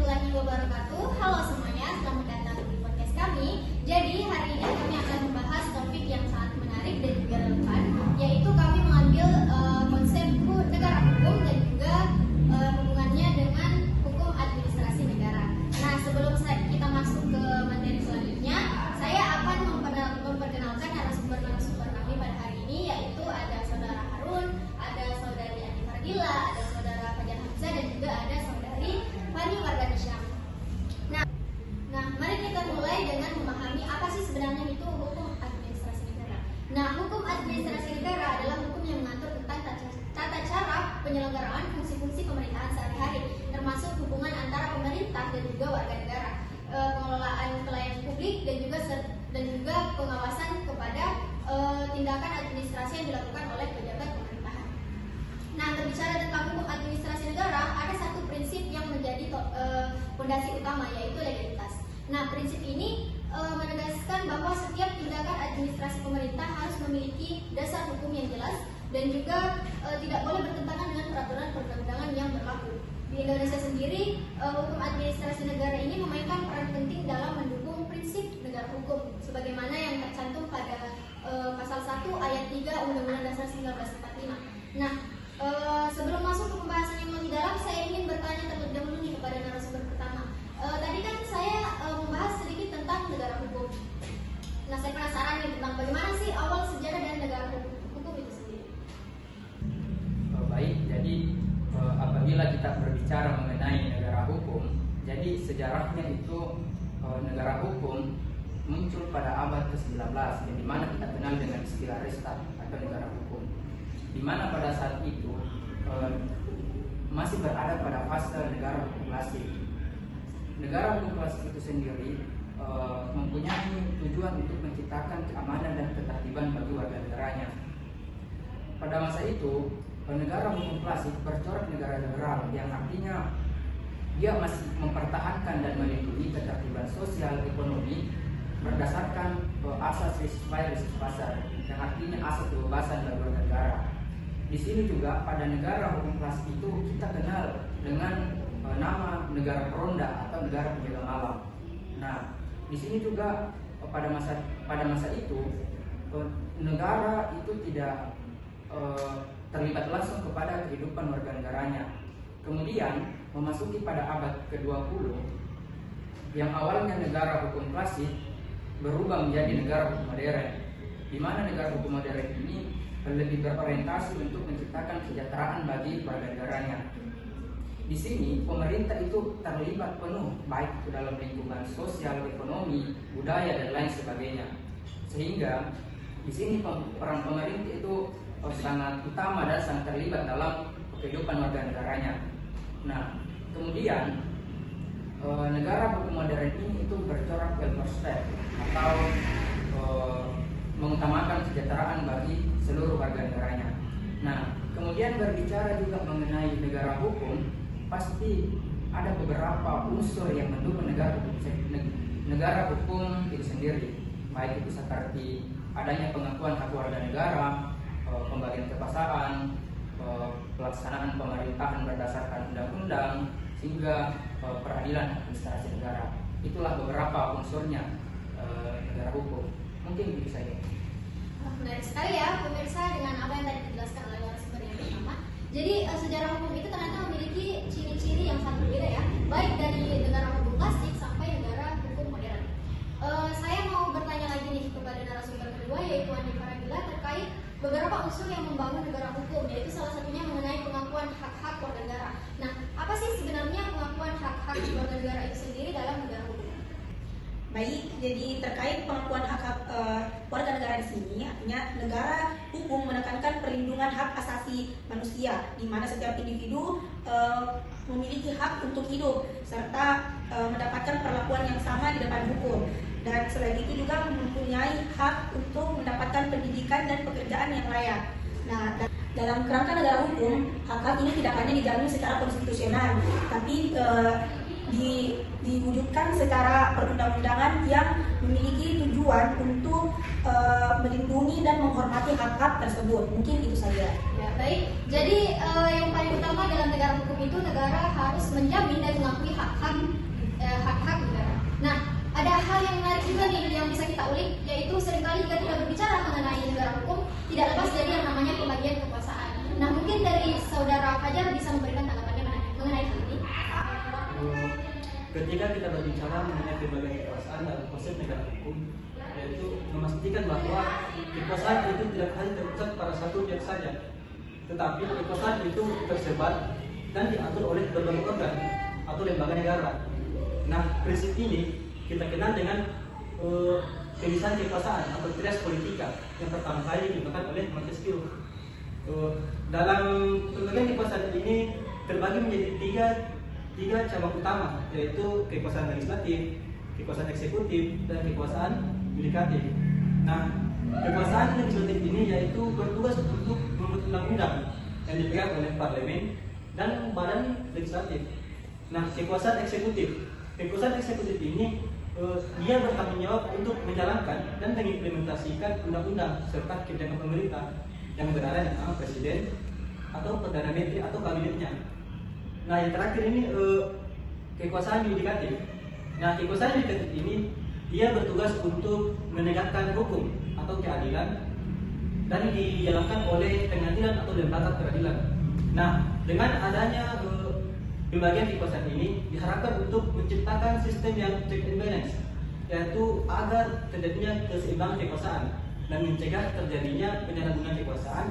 warahmatullahi wabarakatuh. Halo semuanya, selamat datang di podcast kami. Jadi hari ini kami akan membahas topik yang sangat menarik dan juga relevan, yaitu kami mengambil konsep negara hukum dan juga hubungannya dengan hukum administrasi negara. Nah, sebelum kita masuk ke materi selanjutnya, saya akan memperkenalkan narasumber kami pada hari ini, yaitu ada saudara Harun, ada saudari Andi Fardila, ada saudara Fajar Hamzah, dan juga ada saudari Fani Margasyam. Nah, mari kita mulai dengan memahami apa sih sebenarnya itu hukum administrasi negara. Nah, hukum administrasi negara adalah hukum yang mengatur tentang tata cara penyelenggaraan fungsi-fungsi pemerintahan sehari-hari, termasuk hubungan antara pemerintah dan juga warga negara, pengelolaan pelayanan publik dan juga pengawasan kepada tindakan administrasi yang dilakukan oleh pejabat pemerintahan. Nah, berbicara tentang hukum administrasi negara, ada satu prinsip yang menjadi fondasi utama, yaitu legalitas. Nah, prinsip ini menegaskan bahwa setiap tindakan administrasi pemerintah harus memiliki dasar hukum yang jelas dan juga tidak boleh bertentangan dengan peraturan perundang-undangan yang berlaku. Di Indonesia sendiri, hukum administrasi negara ini memainkan peran penting dalam mendukung prinsip negara hukum, sebagaimana yang tercantum pada pasal 1 ayat 3 Undang-Undang Dasar 1945. Nah, sebelum masuk ke pembahasan yang lebih dalam, saya ingin bertanya terlebih dahulu nih kepada narasumber pertama. Tadi kan saya membahas sedikit tentang negara hukum. Nah, saya penasaran nih tentang bagaimana sih awal sejarah dan negara hukum itu sendiri. Baik, jadi apabila kita berbicara mengenai negara hukum, jadi sejarahnya itu negara hukum muncul pada abad ke-19, di mana kita kenal dengan istilah Restat atau negara hukum, di mana pada saat itu masih berada pada fase negara hukum klasik. Negara hukum klasik itu sendiri mempunyai tujuan untuk menciptakan keamanan dan ketertiban bagi warga negaranya. Pada masa itu, negara hukum klasik bercorak negara liberal, yang artinya dia masih mempertahankan dan melindungi ketertiban sosial ekonomi berdasarkan asas laissez passer, yang artinya asas kebebasan bagi warga negara. Di sini juga pada negara hukum klasik itu kita kenal dengan nama negara peronda atau negara penjaga malam. Nah, di sini juga pada masa itu negara itu tidak terlibat langsung kepada kehidupan warga negaranya. Kemudian memasuki pada abad ke-20, yang awalnya negara hukum klasik berubah menjadi negara hukum modern, di mana negara hukum modern ini lebih berorientasi untuk menciptakan kesejahteraan bagi warga negaranya. Di sini pemerintah itu terlibat penuh, baik itu dalam lingkungan sosial, ekonomi, budaya, dan lain sebagainya. Sehingga di sini peran pemerintah itu sangat utama dan sangat terlibat dalam kehidupan warga negaranya. Nah, kemudian negara hukum modern ini itu bercorak welfare state atau mengutamakan kesejahteraan bagi seluruh warga negaranya. Nah, kemudian berbicara juga mengenai negara hukum, pasti ada beberapa unsur yang mendukung negara hukum itu sendiri, baik itu seperti adanya pengakuan hak warga negara, pembagian kekuasaan, pelaksanaan pemerintahan berdasarkan undang-undang, hingga peradilan administrasi negara. Itulah beberapa unsurnya negara hukum. Mungkin begitu saja. Menarik sekali ya pemirsa dengan apa yang tadi dijelaskan oleh narasumber yang pertama. Jadi sejarah hukum itu ternyata memiliki ciri-ciri yang sangat berbeda ya, baik dari negara hukum klasik sampai negara hukum modern. Saya mau bertanya lagi nih kepada narasumber kedua, yaitu Andi Fardila, terkait beberapa unsur yang membangun negara hukum, yaitu salah satunya mengenai pengakuan hak-hak warga negara. Nah, apa sih sebenarnya pengakuan hak-hak warga negara itu sendiri dalam negara hukum? Baik, jadi terkait pengakuan hak-hak warga negara di sini, artinya negara hukum menekankan perlindungan hak asasi manusia, di mana setiap individu memiliki hak untuk hidup serta mendapatkan perlakuan yang sama di depan hukum. Dan selain itu juga mempunyai hak untuk mendapatkan pendidikan dan pekerjaan yang layak. Nah, dalam kerangka negara hukum, hak-hak ini tidak hanya dijamin secara konstitusional, tapi diwujudkan secara perundang-undangan yang memiliki tujuan untuk melindungi dan menghormati hak-hak tersebut. Mungkin itu saja. Ya, baik. Jadi yang paling utama dalam negara hukum itu negara harus menjamin dan mengakui hak-hak negara. Nah, ada hal yang menarik juga nih yang bisa kita ulik, yaitu seringkali jika kita berbicara mengenai negara hukum, tidak lepas dari yang namanya pembagian kekuasaan. Nah, mungkin dari saudara Fajar bisa memberikan tanggapannya mengenai hal ini. Ketika kita berbicara mengenai pembagian kekuasaan dalam konsep negara hukum, yaitu memastikan bahwa kekuasaan itu tidak hanya terpusat pada satu pihak saja, tetapi kekuasaan itu tersebar dan diatur oleh berbagai organ atau lembaga negara. Nah, prinsip ini kita kenal dengan pemisahan kekuasaan atau trias politika yang pertama kali dikembangkan oleh Montesquieu. Dalam pembagian kekuasaan ini terbagi menjadi tiga cabang utama, yaitu kekuasaan legislatif, kekuasaan eksekutif, dan kekuasaan yudikatif. Nah, kekuasaan legislatif ini yaitu bertugas untuk membuat undang-undang yang dipegang oleh parlemen dan badan legislatif. Nah, kekuasaan eksekutif ini dia bertanggung jawab untuk menjalankan dan mengimplementasikan undang-undang serta kebijakan pemerintah yang berada di tangan presiden atau perdana menteri atau kabinetnya. Nah, yang terakhir ini kekuasaan yudikatif. Nah, kekuasaan yudikatif ini dia bertugas untuk menegakkan hukum atau keadilan dan dijalankan oleh pengadilan atau lembaga peradilan. Nah, dengan adanya pembagian kekuasaan ini diharapkan untuk menciptakan sistem yang check and balance, yaitu agar terjadinya keseimbangan kekuasaan dan mencegah terjadinya penyalahgunaan kekuasaan,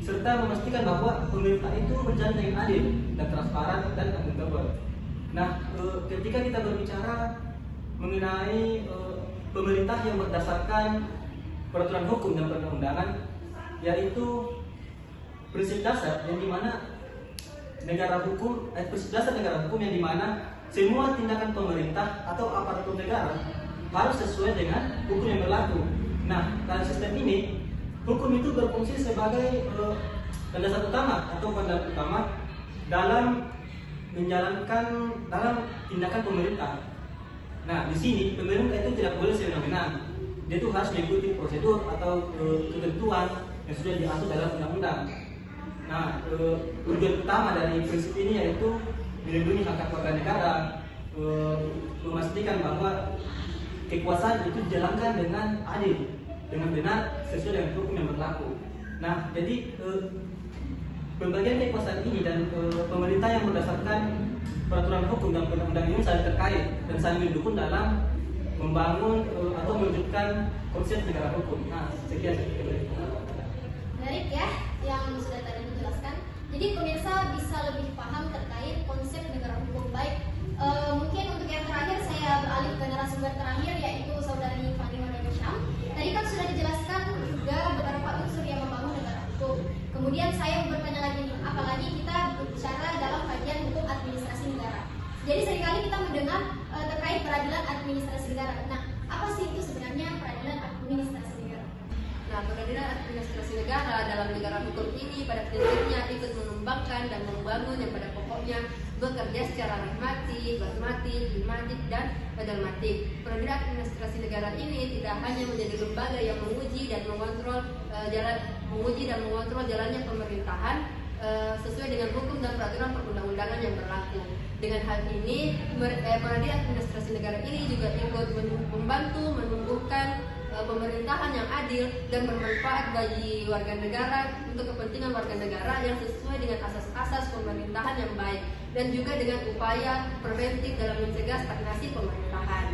serta memastikan bahwa pemerintah itu berjalan dengan adil dan transparan dan akuntabel. Nah, ketika kita berbicara mengenai pemerintah yang berdasarkan peraturan hukum dan perundang-undangan, yaitu prinsip dasar yang dimana prinsip dasar negara hukum yang dimana semua tindakan pemerintah atau aparatur negara harus sesuai dengan hukum yang berlaku. Nah, dalam sistem ini hukum itu berfungsi sebagai landasan utama atau panduan utama dalam menjalankan tindakan pemerintah. Nah, di sini pemerintah itu tidak boleh semena-mena. Dia itu harus mengikuti prosedur atau ketentuan yang sudah diatur dalam undang-undang. Nah, tujuan utama dari prinsip ini yaitu melindungi hak-hak warga negara, memastikan bahwa kekuasaan itu dijalankan dengan adil, dengan benar sesuai dengan hukum yang berlaku. Nah, jadi pembagian kekuasaan ini dan pemerintah yang berdasarkan peraturan hukum dan undang-undang ini saling terkait dan saling mendukung dalam membangun atau mewujudkan konsep negara hukum. Nah, sekian. Menarik ya yang sudah tadi dijelaskan. Jadi pemirsa bisa lebih paham terkait konsep negara hukum. Baik, mungkin untuk yang terakhir saya beralih ke narasumber terakhir, yaitu saudari Fatima dan Syam. Tadi kan sudah dijelaskan juga beberapa unsur yang membangun negara hukum. Kemudian saya bertanya lagi nih, apalagi kita berbicara dalam kajian hukum administrasi negara. Jadi seringkali kita mendengar terkait peradilan administrasi negara. Nah, apa sih itu sebenarnya peradilan administrasi negara? Nah, peradilan administrasi negara dalam negara hukum ini pada prinsipnya ikut mengembangkan dan membangun yang pada pokoknya bekerja secara pragmatik, pragmatik, dan pragmatik. Peradilan administrasi negara ini tidak hanya menjadi lembaga yang menguji dan mengontrol jalannya pemerintahan sesuai dengan hukum dan peraturan perundang-undangan yang berlaku. Dengan hal ini, peradilan administrasi negara ini juga ikut membantu menumbuhkan pemerintahan yang adil dan bermanfaat bagi warga negara untuk kepentingan warga negara yang sesuai dengan asas-asas pemerintahan yang baik dan juga dengan upaya preventif dalam mencegah stagnasi pemerintahan.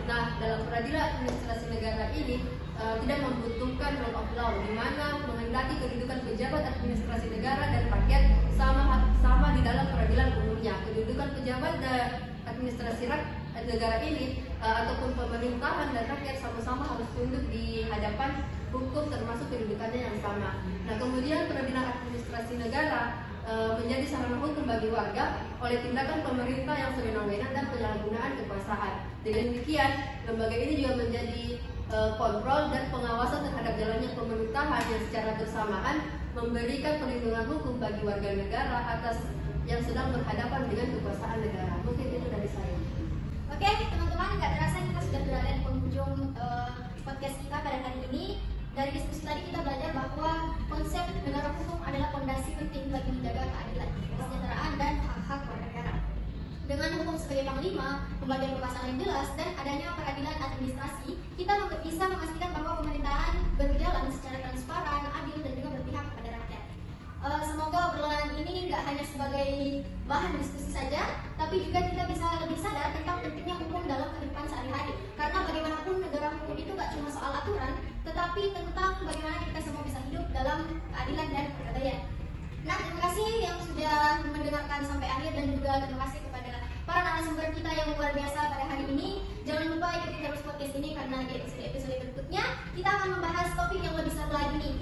Nah, dalam peradilan administrasi negara ini tidak membutuhkan rule of law, di mana menghendaki kedudukan pejabat administrasi negara dan rakyat sama di dalam peradilan umumnya. Kedudukan pejabat administrasi negara ini ataupun pemerintahan dan rakyat sama-sama harus tunduk di hadapan hukum termasuk kedudukannya yang sama. Nah, kemudian peradilan administrasi negara menjadi sarana hukum bagi warga oleh tindakan pemerintah yang sewenang-wenang dan penyalahgunaan kekuasaan. Dengan demikian, lembaga ini juga menjadi kontrol dan pengawasan terhadap jalannya pemerintahan yang secara bersamaan memberikan perlindungan hukum bagi warga negara atas yang sedang berhadapan dengan kekuasaan negara. Mungkin itu dari saya. Oke, teman-teman, nggak terasa kita sudah berada di penghujung podcast kita pada hari ini. Dari diskusi tadi kita belajar bahwa konsep negara hukum adalah fondasi penting bagi menjaga keadilan, kesejahteraan, dan hak-hak warga negara. yang 5, pembagian kekuasaan yang jelas, dan adanya peradilan administrasi, kita bisa memastikan bahwa pemerintahan berjalan secara transparan, adil, dan juga berpihak kepada rakyat. Semoga obrolan ini nggak hanya sebagai bahan diskusi saja, tapi juga kita bisa lebih sadar tentang pentingnya hukum dalam kehidupan sehari-hari. Karena bagaimanapun negara hukum itu nggak cuma soal aturan, tetapi tentang bagaimana kita semua bisa hidup dalam keadilan dan perdamaian. Nah, terima kasih yang sudah mendengarkan sampai akhir, dan juga terima kasih kepada para narasumber kita yang luar biasa pada hari ini. Jangan lupa ikuti terus podcast ini, karena di episode berikutnya kita akan membahas topik yang lebih seru lagi nih,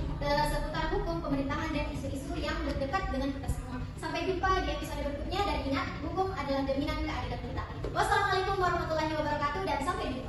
seputar hukum, pemerintahan, dan isu-isu yang berdekat dengan kita semua. Sampai jumpa di episode berikutnya, dan ingat, hukum adalah jaminan keadilan kita. Wassalamualaikum warahmatullahi wabarakatuh, dan sampai jumpa.